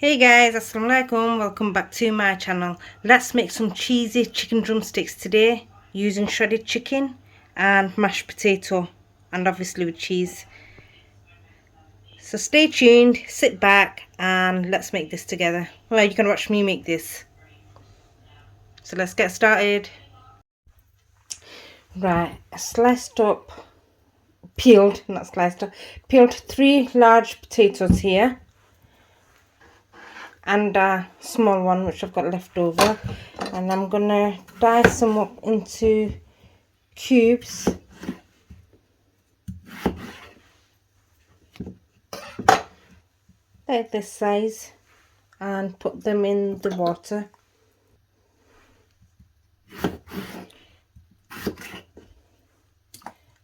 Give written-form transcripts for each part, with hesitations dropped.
Hey guys, assalamualaikum, welcome back to my channel. Let's make some cheesy chicken drumsticks today using shredded chicken and mashed potato, and obviously with cheese. So stay tuned, sit back and let's make this together. Well, you can watch me make this. So let's get started. Right, sliced up, peeled 3 large potatoes here. And a small one which I've got left over, and I'm gonna dice them up into cubes like this size and put them in the water.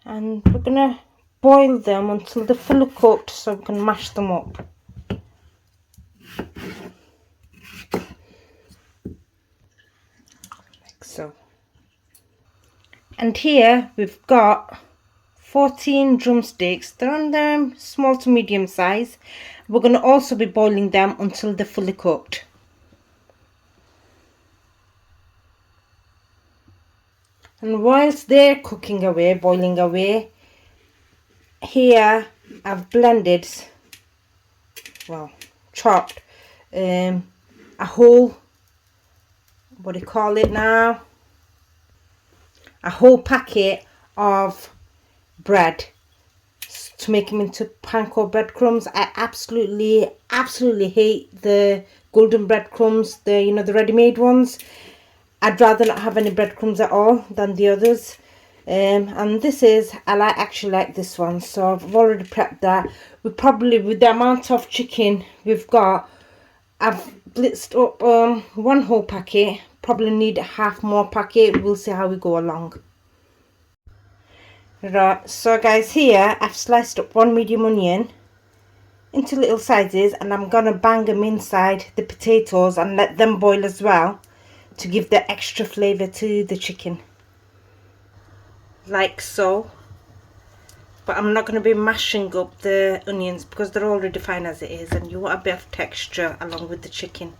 And we're gonna boil them until they're fully cooked so we can mash them up. So, and here we've got 14 drumsticks. They're on the small to medium size. We're going to also be boiling them until they're fully cooked. And whilst they're cooking away, boiling away, here I've blended, well, chopped a whole, what do you call it now, a whole packet of bread to make them into panko breadcrumbs. I absolutely hate the golden breadcrumbs, the ready-made ones. I'd rather not have any breadcrumbs at all than the others. And this is, I actually like this one, so I've already prepped that. We probably, with the amount of chicken we've got, I've blitzed up one whole packet. Probably need half more packet. We'll see how we go along. Right, so guys, here I've sliced up one medium onion into little sizes, and I'm gonna bang them inside the potatoes and let them boil as well to give the extra flavor to the chicken, like so. But I'm not going to be mashing up the onions because they're already fine as it is, and you want a bit of texture along with the chicken.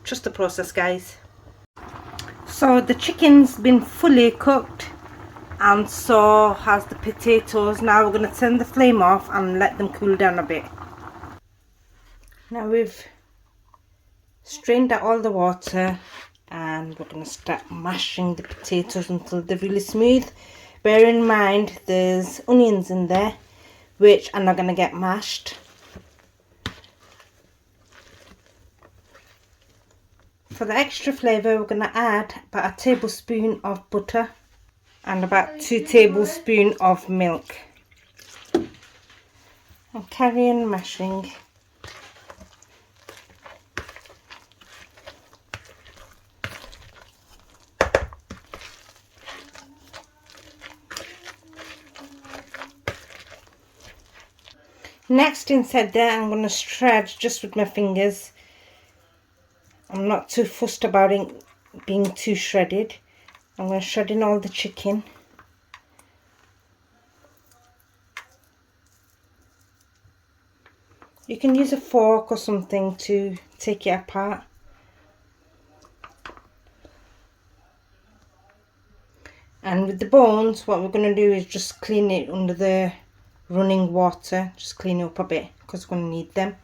Just the process, guys. So the chicken's been fully cooked, and so has the potatoes. Now we're going to turn the flame off and let them cool down a bit. Now we've strained out all the water, and we're going to start mashing the potatoes until they're really smooth. Bear in mind there's onions in there which are not going to get mashed. For the extra flavour, we're going to add about a tablespoon of butter and about 2 tablespoons of milk. And carry on mashing. Next, inside there, I'm going to shred just with my fingers. I'm not too fussed about it being too shredded. I'm going to shred in all the chicken. You can use a fork or something to take it apart. And with the bones, what we're going to do is just clean it under the running water. Just clean it up a bit because we're going to need them.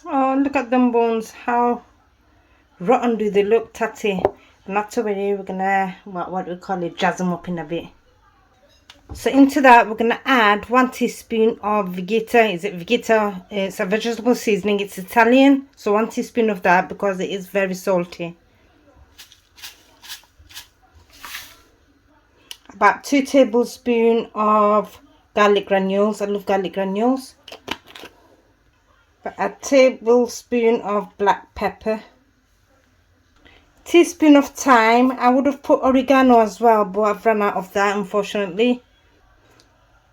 Oh, look at them bones, how rotten do they look, tatty. Not to worry, we're gonna, what do we call it, jazz them up in a bit. So into that we're gonna add 1 teaspoon of vegeta. Is it vegeta? It's a vegetable seasoning, it's Italian, so 1 teaspoon of that because it is very salty. About 2 tablespoons of garlic granules. I love garlic granules. A tablespoon of black pepper, teaspoon of thyme. I would have put oregano as well, but I've run out of that, unfortunately.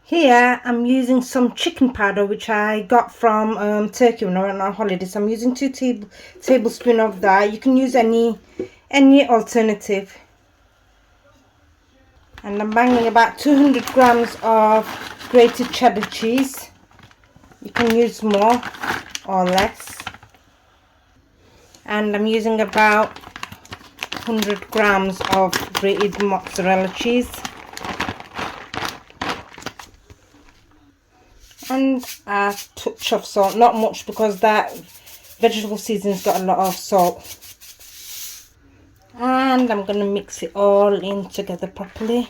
Here I'm using some chicken powder which I got from Turkey when I went on holiday. So I'm using 2 tablespoons of that. You can use any alternative. And I'm banging about 200 grams of grated cheddar cheese. You can use more or less. And I'm using about 100 grams of grated mozzarella cheese. And a touch of salt, not much because that vegetable seasoning's got a lot of salt. And I'm going to mix it all in together properly.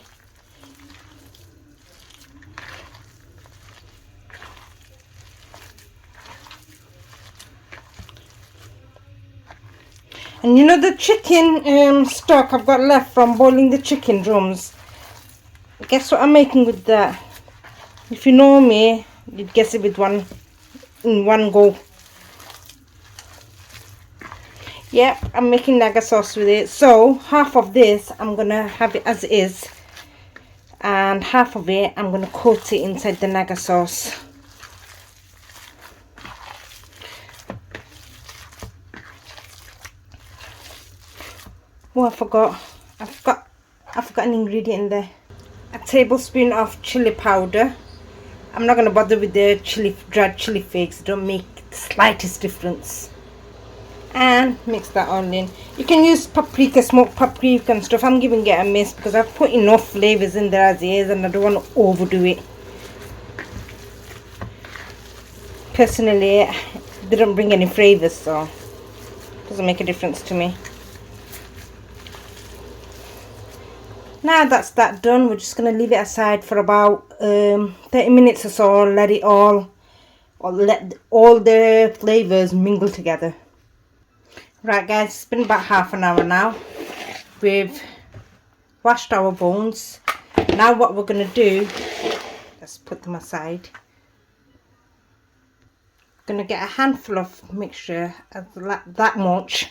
And you know the chicken stock I've got left from boiling the chicken drums? Guess what I'm making with that? If you know me, you'd guess it with in one go. Yep, I'm making naga sauce with it. So half of this I'm gonna have it as it is, and half of it I'm gonna coat it inside the naga sauce. Oh, I forgot an ingredient in there. A tablespoon of chili powder. I'm not gonna bother with the dried chili flakes. They don't make the slightest difference. And mix that all in. You can use paprika, smoked paprika and stuff. I'm giving it a miss because I've put enough flavors in there as it is, and I don't want to overdo it. Personally, they don't bring any flavors, so it doesn't make a difference to me. Now that's that done, we're just going to leave it aside for about 30 minutes or so. Let all the flavors mingle together. Right guys, it's been about half an hour now. We've washed our bones. Now what we're going to do, let's put them aside. Going to get a handful of mixture of that much.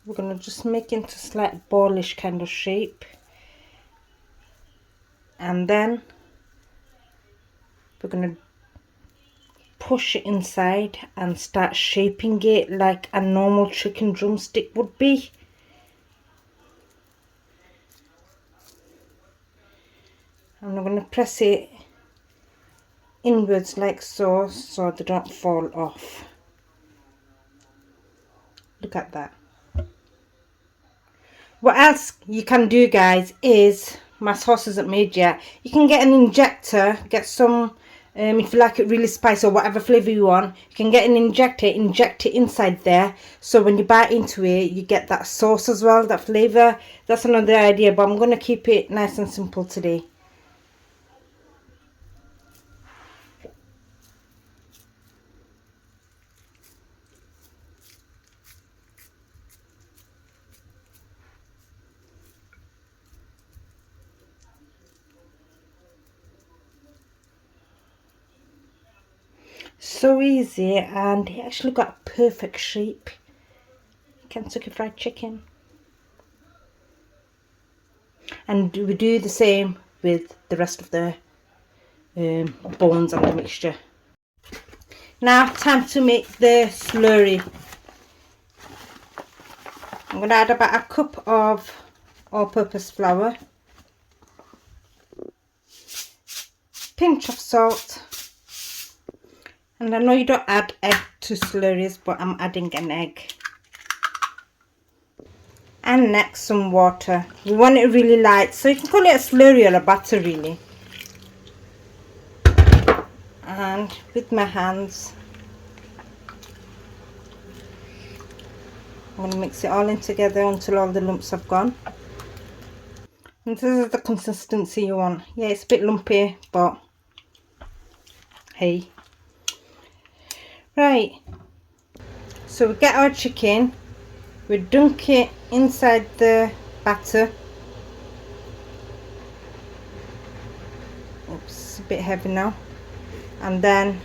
We're going to just make into slight ballish kind of shape, and then we're going to push it inside and start shaping it like a normal chicken drumstick would be. And I'm going to press it inwards like so they don't fall off. Look at that. What else you can do guys is, my sauce isn't made yet, you can get an injector, get some if you like it really spicy or whatever flavor you want, you can get an injector, inject it inside there, so when you bite into it you get that sauce as well, that flavor. That's another idea, but I'm going to keep it nice and simple today. So easy, and it actually got a perfect shape. Kentucky Fried Chicken. And we do the same with the rest of the bones and the mixture. Now time to make the slurry. I'm going to add about a cup of all-purpose flour, pinch of salt, and I know you don't add egg to slurries, but I'm adding an egg. And next some water. You want it really light, so you can call it a slurry or a batter really. And with my hands I'm going to mix it all in together until all the lumps have gone. And this is the consistency you want. Yeah, it's a bit lumpy, but hey. Right, so we get our chicken, we dunk it inside the batter. Oops, a bit heavy now. And then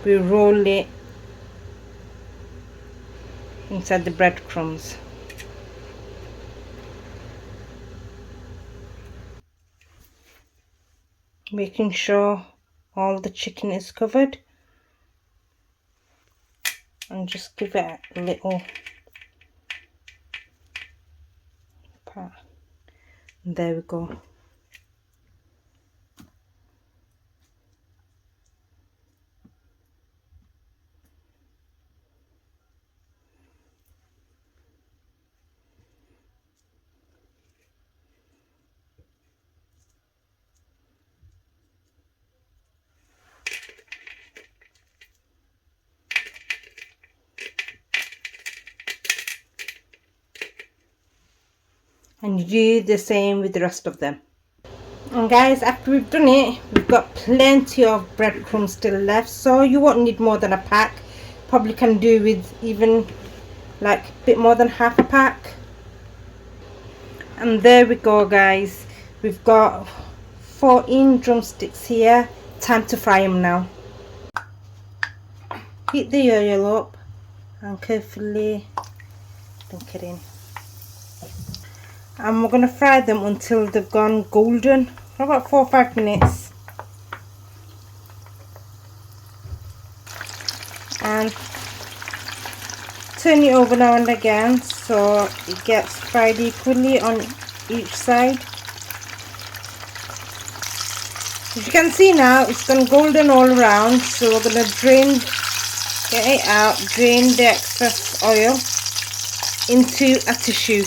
we roll it inside the breadcrumbs. Making sure all the chicken is covered. And just give it a little pat. And there we go. And you do the same with the rest of them. And guys, after we've done it, we've got plenty of breadcrumbs still left, so you won't need more than a pack. Probably can do with even like a bit more than half a pack. And there we go guys, we've got 14 drumsticks here. Time to fry them now. Heat the oil up and carefully dunk it in. And we're going to fry them until they've gone golden for about 4 or 5 minutes. And turn it over now and again so it gets fried equally on each side. As you can see now, it's gone golden all around, so we're going to get it out, drain the excess oil into a tissue,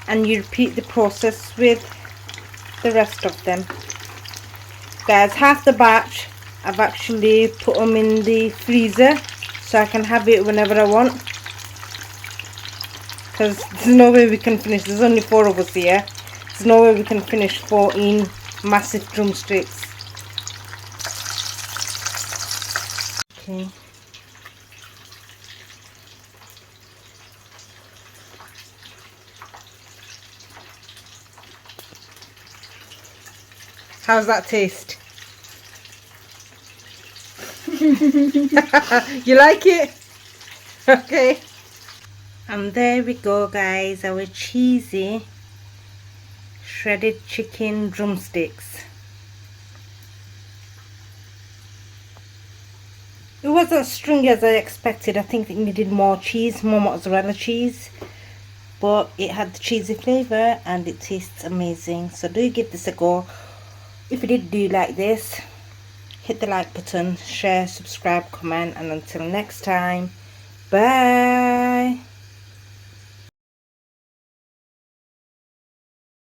and you repeat the process with the rest of them. Guys, half the batch I've actually put them in the freezer so I can have it whenever I want, because there's no way we can finish. There's only 4 of us here. There's no way we can finish 14 massive drumsticks. Okay. How's that taste? You like it? Okay. And there we go guys, our cheesy shredded chicken drumsticks. It wasn't as stringy as I expected. I think it needed more cheese, more mozzarella cheese, but it had the cheesy flavour and it tastes amazing. So do give this a go. If you did do like this, hit the like button, share, subscribe, comment, and until next time, bye.